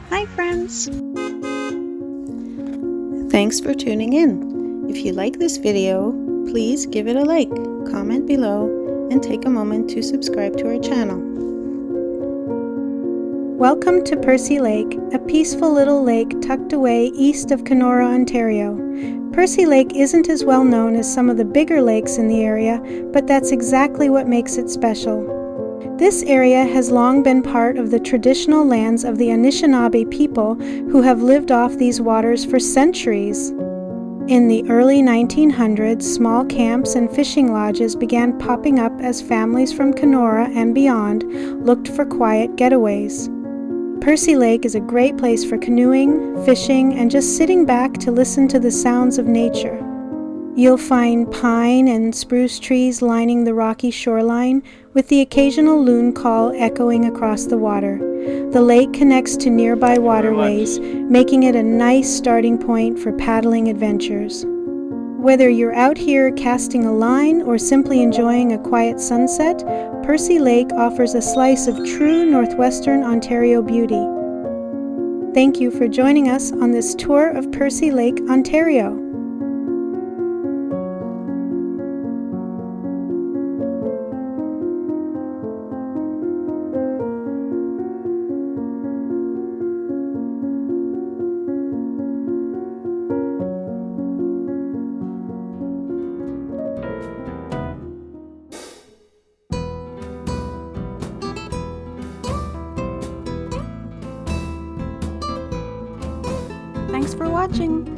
Hi friends! Thanks for tuning in. If you like this video, please give it a like, comment below, and take a moment to subscribe to our channel. Welcome to Percy Lake, a peaceful little lake tucked away east of Kenora, Ontario. Percy Lake isn't as well known as some of the bigger lakes in the area, but that's exactly what makes it special. This area has long been part of the traditional lands of the Anishinaabe people who have lived off these waters for centuries. In the early 1900s, small camps and fishing lodges began popping up as families from Kenora and beyond looked for quiet getaways. Percy Lake is a great place for canoeing, fishing, and just sitting back to listen to the sounds of nature. You'll find pine and spruce trees lining the rocky shoreline, with the occasional loon call echoing across the water. The lake connects to nearby waterways, making it a nice starting point for paddling adventures. Whether you're out here casting a line or simply enjoying a quiet sunset, Percy Lake offers a slice of true northwestern Ontario beauty. Thank you for joining us on this tour of Percy Lake, Ontario. Thanks for watching!